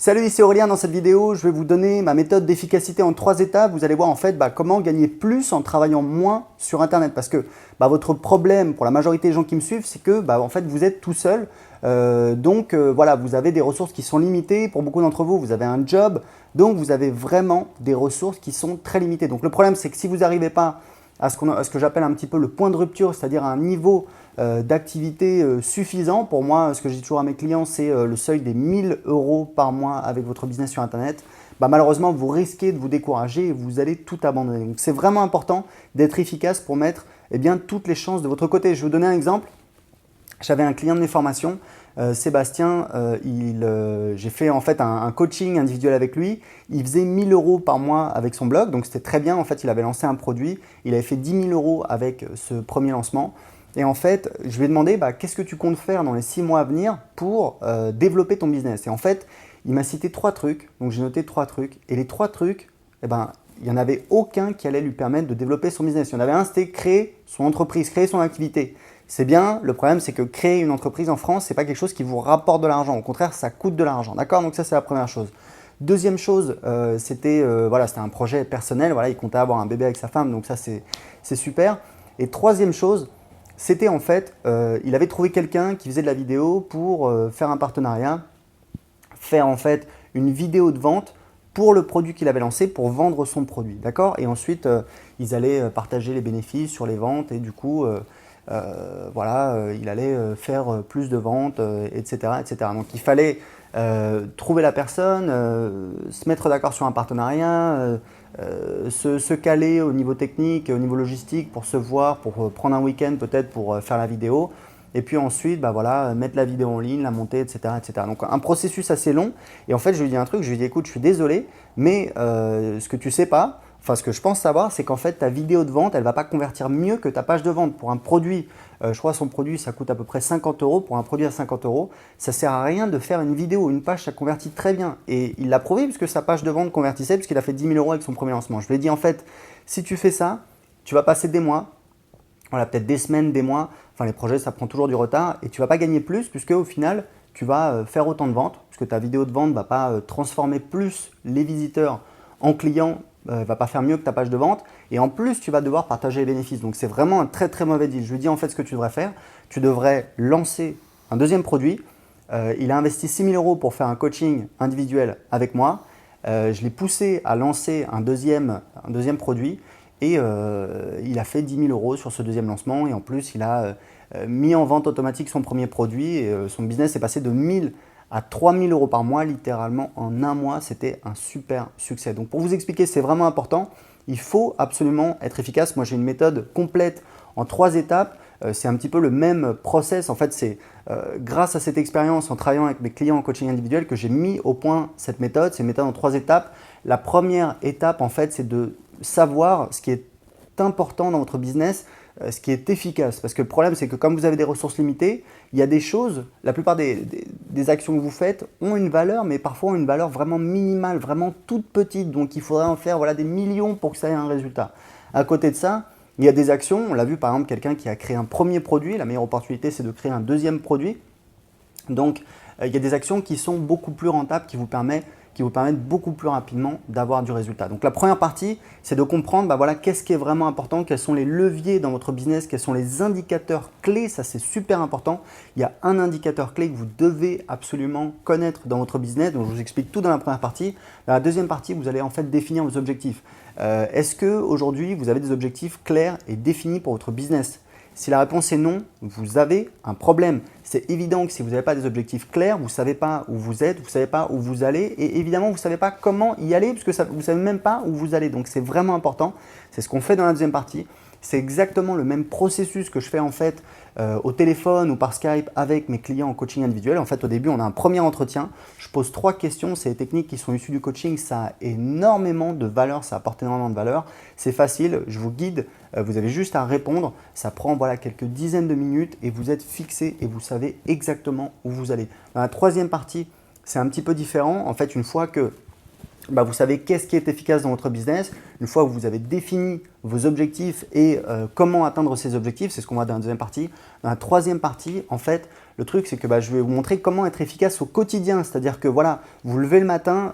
Salut, ici Aurélien. Dans cette vidéo, je vais vous donner ma méthode d'efficacité en 3 étapes. Vous allez voir en fait comment gagner plus en travaillant moins sur Internet. Parce que votre problème pour la majorité des gens qui me suivent, c'est que en fait, vous êtes tout seul. Voilà, vous avez des ressources qui sont limitées. Pour beaucoup d'entre vous, vous avez un job. Donc, vous avez vraiment des ressources qui sont très limitées. Donc, le problème, c'est que si vous n'arrivez pas à ce que j'appelle un petit peu le point de rupture, c'est-à-dire un niveau d'activité suffisant. Pour moi, ce que je dis toujours à mes clients, c'est le seuil des 1000 € par mois avec votre business sur Internet. Malheureusement, vous risquez de vous décourager et vous allez tout abandonner. Donc, c'est vraiment important d'être efficace pour mettre toutes les chances de votre côté. Je vais vous donner un exemple. J'avais un client de mes formations, Sébastien, j'ai fait en fait un coaching individuel avec lui. Il faisait 1000 € par mois avec son blog, donc c'était très bien. En fait, il avait lancé un produit, il avait fait 10 000 € avec ce premier lancement. Et en fait, je lui ai demandé qu'est-ce que tu comptes faire dans les 6 mois à venir pour développer ton business. Et en fait, il m'a cité 3 trucs, donc j'ai noté 3 trucs. Et les 3 trucs, il n'y en avait aucun qui allait lui permettre de développer son business. Il y en avait un, c'était créer son entreprise, créer son activité. C'est bien, le problème c'est que créer une entreprise en France, ce n'est pas quelque chose qui vous rapporte de l'argent. Au contraire, ça coûte de l'argent. D'accord? Donc ça, c'est la première chose. Deuxième chose, c'était un projet personnel. Voilà, il comptait avoir un bébé avec sa femme, donc ça, c'est super. Et troisième chose, c'était en fait, il avait trouvé quelqu'un qui faisait de la vidéo pour faire un partenariat, faire en fait une vidéo de vente pour le produit qu'il avait lancé, pour vendre son produit. D'accord? Et ensuite, ils allaient partager les bénéfices sur les ventes et du coup… il allait faire plus de ventes, etc., etc. Donc, il fallait trouver la personne, se mettre d'accord sur un partenariat, se caler au niveau technique, au niveau logistique pour se voir, pour prendre un week-end peut-être pour faire la vidéo. Et puis ensuite, mettre la vidéo en ligne, la monter, etc., etc. Donc, un processus assez long. Et en fait, je lui dis un truc, je lui dis écoute, je suis désolé, mais ce que tu ne sais pas, ce que je pense savoir, c'est qu'en fait, ta vidéo de vente, elle ne va pas convertir mieux que ta page de vente. Pour un produit, je crois son produit, ça coûte à peu près 50 €. Pour un produit à 50 €, ça ne sert à rien de faire une vidéo. Une page, ça convertit très bien. Et il l'a prouvé puisque sa page de vente convertissait, puisqu'il a fait 10 000 € avec son premier lancement. Je lui ai dit en fait, si tu fais ça, tu vas passer des mois, peut-être des semaines, des mois. Les projets, ça prend toujours du retard et tu ne vas pas gagner plus puisque au final, tu vas faire autant de ventes puisque ta vidéo de vente ne va pas transformer plus les visiteurs en clients, ne va pas faire mieux que ta page de vente et en plus, tu vas devoir partager les bénéfices. Donc, c'est vraiment un très très mauvais deal. Je lui dis en fait ce que tu devrais faire. Tu devrais lancer un deuxième produit. Il a investi 6 000 € pour faire un coaching individuel avec moi. Je l'ai poussé à lancer un deuxième produit. Et il a fait 10 000 € sur ce deuxième lancement et en plus, il a mis en vente automatique son premier produit et son business est passé de 1 000 à 3 000 € par mois, littéralement en un mois. C'était un super succès. Donc pour vous expliquer, c'est vraiment important. Il faut absolument être efficace. Moi, j'ai une méthode complète en 3 étapes. C'est un petit peu le même process. En fait, c'est grâce à cette expérience en travaillant avec mes clients en coaching individuel que j'ai mis au point cette méthode. C'est une méthode en 3 étapes. La première étape, en fait, c'est de savoir ce qui est important dans votre business, ce qui est efficace. Parce que le problème, c'est que comme vous avez des ressources limitées, il y a des choses, la plupart des actions que vous faites ont une valeur, mais parfois ont une valeur vraiment minimale, vraiment toute petite. Donc, il faudrait en faire des millions pour que ça ait un résultat. À côté de ça, il y a des actions, on l'a vu par exemple, quelqu'un qui a créé un premier produit, la meilleure opportunité, c'est de créer un deuxième produit. Donc, il y a des actions qui sont beaucoup plus rentables, qui vous permettent beaucoup plus rapidement d'avoir du résultat. Donc la première partie, c'est de comprendre qu'est-ce qui est vraiment important, quels sont les leviers dans votre business, quels sont les indicateurs clés, ça c'est super important. Il y a un indicateur clé que vous devez absolument connaître dans votre business, donc je vous explique tout dans la première partie. Dans la deuxième partie, vous allez en fait définir vos objectifs. Est-ce qu'aujourd'hui, vous avez des objectifs clairs et définis pour votre business ? Si la réponse est non, vous avez un problème. C'est évident que si vous n'avez pas des objectifs clairs, vous ne savez pas où vous êtes, vous ne savez pas où vous allez et évidemment, vous ne savez pas comment y aller puisque vous ne savez même pas où vous allez. Donc, c'est vraiment important. C'est ce qu'on fait dans la deuxième partie. C'est exactement le même processus que je fais en fait au téléphone ou par Skype avec mes clients en coaching individuel. En fait, au début, on a un premier entretien. Je pose 3 questions. C'est des techniques qui sont issues du coaching. Ça a énormément de valeur. Ça apporte énormément de valeur. C'est facile. Je vous guide. Vous avez juste à répondre. Ça prend quelques dizaines de minutes et vous êtes fixé et vous savez exactement où vous allez. Dans la troisième partie, c'est un petit peu différent. En fait, une fois que vous savez qu'est-ce qui est efficace dans votre business, une fois que vous avez défini vos objectifs et comment atteindre ces objectifs. C'est ce qu'on voit dans la deuxième partie. Dans la troisième partie, en fait, le truc, c'est que je vais vous montrer comment être efficace au quotidien. C'est-à-dire que voilà, vous levez le matin,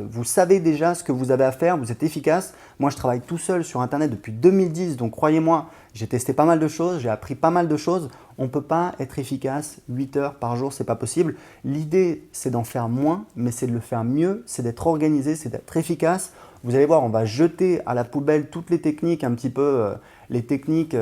vous savez déjà ce que vous avez à faire, vous êtes efficace. Moi, je travaille tout seul sur Internet depuis 2010, donc croyez-moi, j'ai testé pas mal de choses, j'ai appris pas mal de choses. On ne peut pas être efficace 8 heures par jour, c'est pas possible. L'idée, c'est d'en faire moins, mais c'est de le faire mieux, c'est d'être organisé, c'est d'être efficace. Vous allez voir, on va jeter à la poubelle toutes les techniques, un petit peu les techniques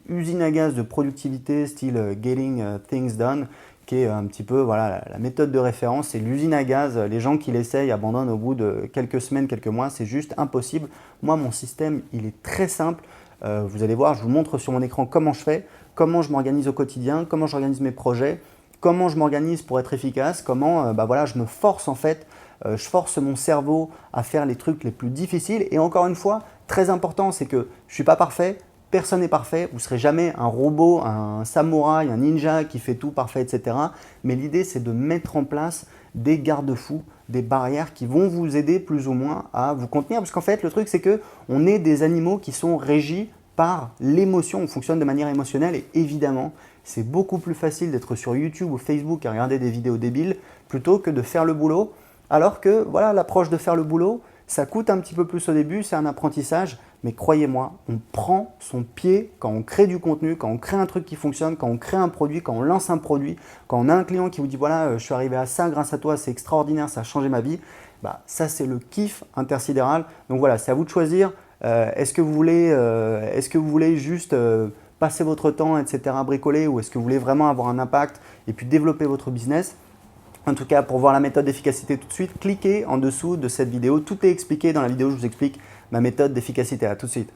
usine à gaz de productivité, style Getting Things Done, qui est un petit peu voilà, la méthode de référence. C'est l'usine à gaz. Les gens qui l'essayent abandonnent au bout de quelques semaines, quelques mois. C'est juste impossible. Moi, mon système, il est très simple. Vous allez voir, je vous montre sur mon écran comment je fais, comment je m'organise au quotidien, comment j'organise mes projets, comment je m'organise pour être efficace, comment voilà, je me force en fait. Je force mon cerveau à faire les trucs les plus difficiles. Et encore une fois, très important, c'est que je ne suis pas parfait, personne n'est parfait, vous ne serez jamais un robot, un samouraï, un ninja qui fait tout parfait, etc. Mais l'idée, c'est de mettre en place des garde-fous, des barrières qui vont vous aider plus ou moins à vous contenir. Parce qu'en fait, le truc, c'est qu'on est des animaux qui sont régis par l'émotion, on fonctionne de manière émotionnelle et évidemment, c'est beaucoup plus facile d'être sur YouTube ou Facebook à regarder des vidéos débiles plutôt que de faire le boulot. Alors que voilà, l'approche de faire le boulot, ça coûte un petit peu plus au début, c'est un apprentissage, mais croyez-moi, on prend son pied quand on crée du contenu, quand on crée un truc qui fonctionne, quand on crée un produit, quand on lance un produit, quand on a un client qui vous dit voilà, je suis arrivé à ça grâce à toi, c'est extraordinaire, ça a changé ma vie, bah, ça c'est le kiff intersidéral. Donc voilà, c'est à vous de choisir. Est-ce que vous voulez juste passer votre temps, etc., à bricoler, ou est-ce que vous voulez vraiment avoir un impact et puis développer votre business? En tout cas, pour voir la méthode d'efficacité tout de suite, cliquez en dessous de cette vidéo. Tout est expliqué dans la vidéo, je vous explique ma méthode d'efficacité. À tout de suite.